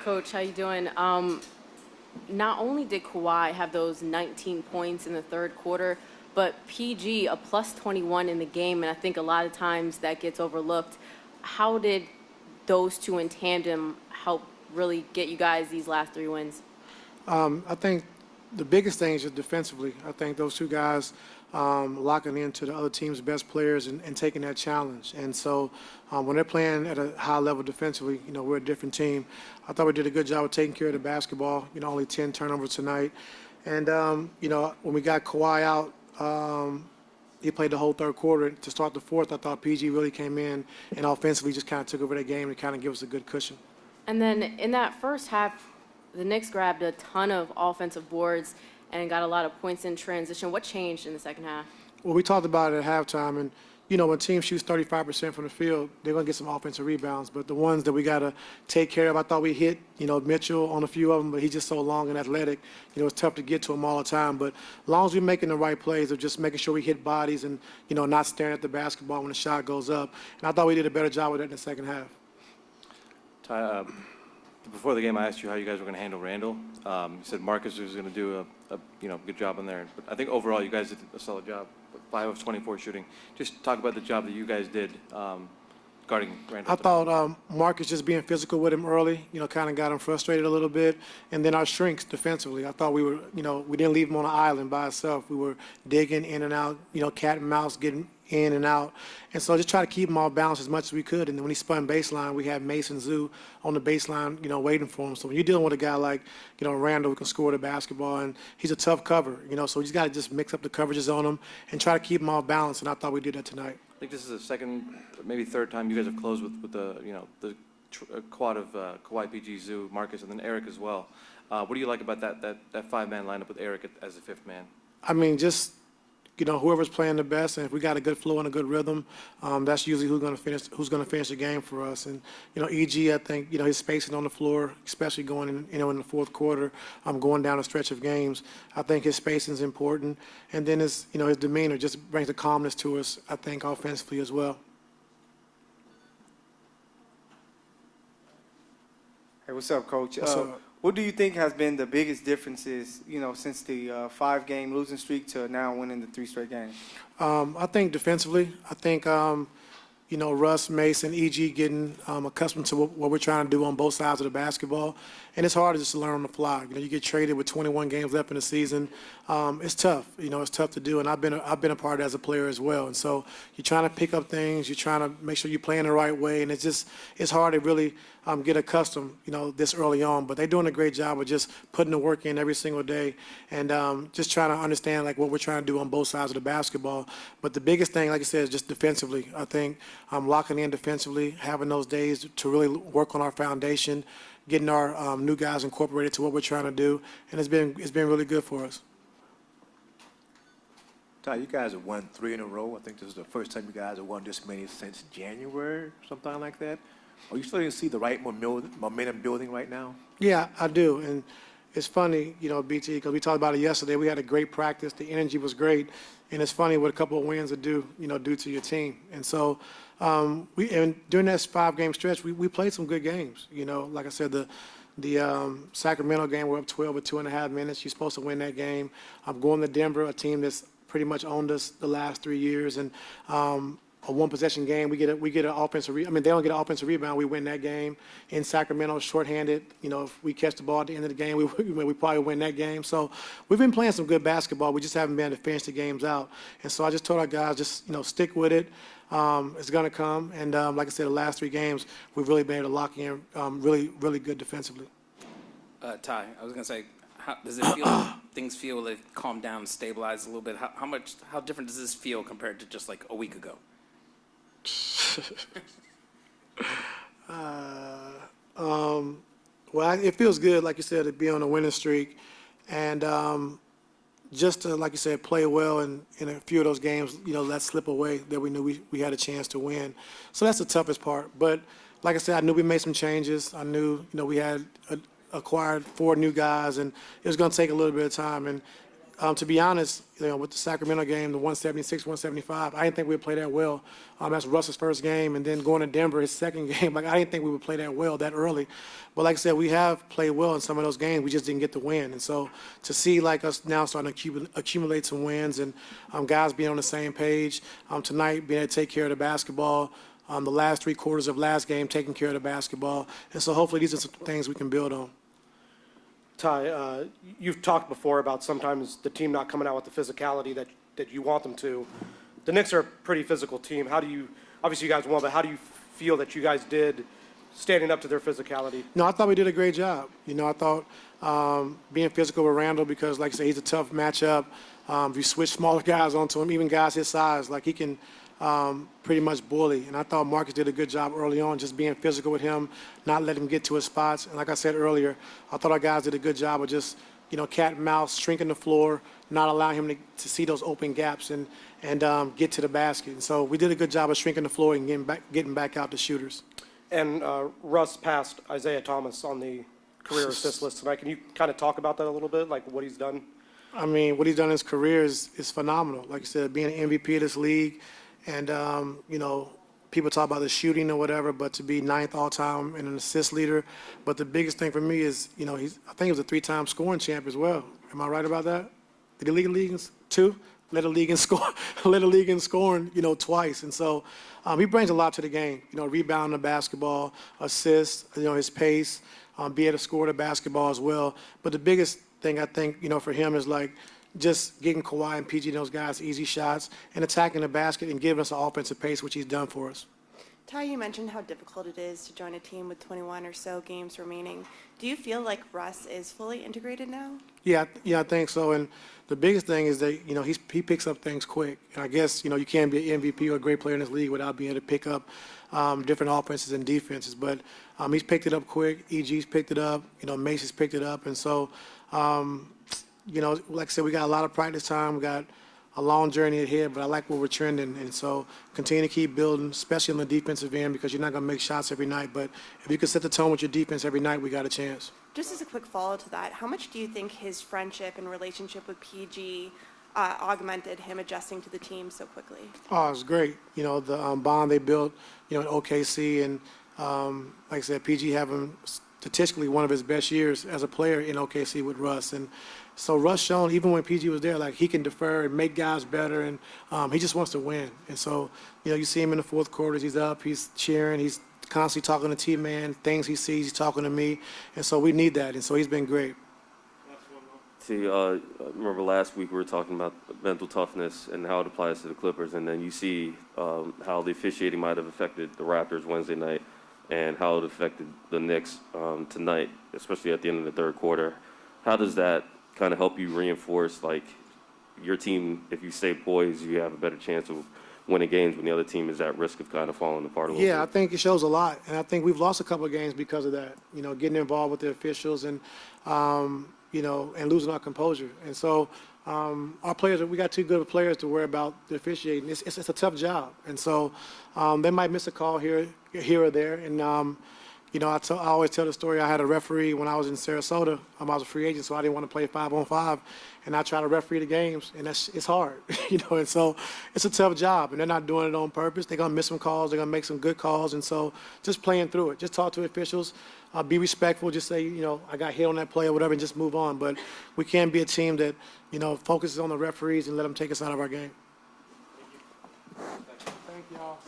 Coach, how you doing? Not only did Kawhi have those 19 points in the third quarter, but PG a plus 21 in the game, and I think a lot of times that gets overlooked. How did those two in tandem help really get you guys these last three wins? I think the biggest thing is just defensively. I think those two guys locking into the other team's best players and taking that challenge. And so when they're playing at a high level defensively, we're a different team. I thought we did a good job of taking care of the basketball, only 10 turnovers tonight. And, when we got Kawhi out, he played the whole third quarter. To start the fourth, I thought PG really came in and offensively just kind of took over that game and kind of give us a good cushion. And then in that first half, the Knicks grabbed a ton of offensive boards and got a lot of points in transition. What changed in the second half? Well, we talked about it at halftime, and when teams shoot 35% from the field, they're going to get some offensive rebounds. But the ones that we got to take care of, I thought we hit, Mitchell on a few of them, but he's just so long and athletic. It's tough to get to him all the time. But as long as we're making the right plays of just making sure we hit bodies and, not staring at the basketball when the shot goes up. And I thought we did a better job with that in the second half. Ty, before the game, I asked you how you guys were going to handle Randall. You said Marcus was going to do a good job in there. But I think overall you guys did a solid job. 5 of 24 shooting. Just talk about the job that you guys did guarding Randall. I thought Marcus just being physical with him early, kind of got him frustrated a little bit. And then our shrinks defensively. I thought we were, we didn't leave him on an island by himself. We were digging in and out, cat and mouse, getting in and out. And so just try to keep him all balanced as much as we could. And then when he spun baseline, we had Mason Zoo on the baseline, waiting for him. So when you're dealing with a guy like, Randall, who can score the basketball, and he's a tough cover, so you just got to just mix up the coverages on him and try to keep him all balanced. And I thought we did that tonight. I think this is the second, maybe third time you guys have closed with the, the quad of Kawhi, PG, Zoo, Marcus, and then Eric as well. What do you like about that five-man lineup with Eric as the fifth man? I mean, just whoever's playing the best, and if we got a good flow and a good rhythm, that's usually who's going to finish the game for us. And EG, I think his spacing on the floor, especially going in the fourth quarter, going down a stretch of games, I think his spacing is important. And then his his demeanor just brings a calmness to us, I think, offensively as well. Hey, what's up, Coach? What's up? What do you think has been the biggest differences, since the 5-game losing streak to now winning the 3 straight games? I think defensively, I think, Russ, Mason, EG getting accustomed to what we're trying to do on both sides of the basketball. And it's hard just to learn on the fly. You get traded with 21 games left in the season. It's tough. It's tough to do. And I've been a part of it as a player as well. And so you're trying to pick up things. You're trying to make sure you're playing the right way. And it's hard to really get accustomed, this early on. But they're doing a great job of just putting the work in every single day and just trying to understand what we're trying to do on both sides of the basketball. But the biggest thing, like I said, is just defensively. I think locking in defensively, having those days to really work on our foundation, getting our new guys incorporated to what we're trying to do, and it's been really good for us. Ty, you guys have won 3 in a row. I think this is the first time you guys have won this many since January, something like that. Are you starting to see the right momentum building right now? Yeah, I do. And it's funny, BT, because we talked about it yesterday. We had a great practice. The energy was great. And it's funny what a couple of wins would do to your team. And so during that 5-game stretch, we played some good games. Like I said, the Sacramento game, we're up 12 with 2.5 minutes. You're supposed to win that game. I'm going to Denver, a team that's pretty much owned us the last 3 years. And a one-possession game, we get an offensive they don't get an offensive rebound, we win that game. In Sacramento, shorthanded, if we catch the ball at the end of the game, we probably win that game. So we've been playing some good basketball. We just haven't been able to finish the games out. And so I just told our guys, just stick with it. It's going to come. And like I said, the last 3 games, we've really been able to lock in really, really good defensively. Ty, I was going to say, how does it feel? Things feel they've calmed down, stabilized a little bit. How different does this feel compared to just like a week ago? Well, it feels good, like you said, to be on a winning streak, and just to, like you said, play well in a few of those games, let slip away that we knew we had a chance to win. So that's the toughest part. But like I said, I knew we made some changes. I knew, we had acquired 4 new guys, and it was going to take a little bit of time. And to be honest, with the Sacramento game, the 176, 175, I didn't think we would play that well. That's Russ's first game, and then going to Denver, his second game. Like, I didn't think we would play that well that early. But like I said, we have played well in some of those games. We just didn't get the win. And so to see like us now starting to accumulate some wins and guys being on the same page, tonight being able to take care of the basketball, the last 3 quarters of last game taking care of the basketball. And so hopefully these are some things we can build on. Ty, you've talked before about sometimes the team not coming out with the physicality that you want them to. The Knicks are a pretty physical team. Obviously you guys won, but how do you feel that you guys did standing up to their physicality? No, I thought we did a great job. I thought being physical with Randall because, like I said, he's a tough matchup. If you switch smaller guys onto him, even guys his size, like he can pretty much bully. And I thought Marcus did a good job early on, just being physical with him, not letting him get to his spots. And like I said earlier, I thought our guys did a good job of just, cat and mouse, shrinking the floor, not allowing him to see those open gaps and get to the basket. And so we did a good job of shrinking the floor and getting back out to shooters. And Russ passed Isaiah Thomas on the career assist list tonight. Can you kind of talk about that a little bit, like what he's done? I mean, what he's done in his career is phenomenal. Like I said, being an MVP of this league, and people talk about the shooting or whatever, but to be 9th all-time and an assist leader. But the biggest thing for me is, I think he was a 3-time scoring champ as well. Am I right about that? Did he lead the league in 2? Led the league in scoring, twice. And so he brings a lot to the game. Rebounding the basketball, assists, his pace, be able to score the basketball as well. But the biggest thing I think, for him is like just getting Kawhi and PG and those guys easy shots and attacking the basket and giving us an offensive pace, which he's done for us. Ty, you mentioned how difficult it is to join a team with 21 or so games remaining. Do you feel like Russ is fully integrated now? Yeah, I think so. And the biggest thing is that, he picks up things quick. And I guess, you can't be an MVP or a great player in this league without being able to pick up different offenses and defenses. But he's picked it up quick. EG's picked it up. Macy's picked it up. And so, like I said, we got a lot of practice time. We got a long journey ahead, but I like where we're trending. And so continue to keep building, especially on the defensive end, because you're not going to make shots every night. But if you can set the tone with your defense every night, we got a chance. Just as a quick follow to that, how much do you think his friendship and relationship with PG augmented him adjusting to the team so quickly? Oh, it was great. The bond they built, in OKC. And like I said, PG having statistically one of his best years as a player in OKC with Russ. And so Russ shown, even when PG was there, like he can defer and make guys better, and he just wants to win. And so, you see him in the fourth quarter, he's up, he's cheering, he's constantly talking to T-Man, things he sees, he's talking to me. And so we need that, and so he's been great. See, I remember last week we were talking about mental toughness and how it applies to the Clippers, and then you see how the officiating might have affected the Raptors Wednesday night and how it affected the Knicks tonight, especially at the end of the third quarter. How does that kind of help you reinforce, like, your team, if you stay poised, you have a better chance of winning games when the other team is at risk of kind of falling apart a little bit? Yeah, I think it shows a lot, and I think we've lost a couple of games because of that, getting involved with the officials and, and losing our composure. And so our players, we got too good of players to worry about the officiating. It's a tough job. And so they might miss a call here or there. And, I always tell the story. I had a referee when I was in Sarasota. I was a free agent, so I didn't want to play 5-on-5. And I try to referee the games, and it's hard, And so it's a tough job, and they're not doing it on purpose. They're going to miss some calls. They're going to make some good calls. And so just playing through it. Just talk to officials. Be respectful. Just say, I got hit on that play or whatever, and just move on. But we can't be a team that, focuses on the referees and let them take us out of our game. Thank you all.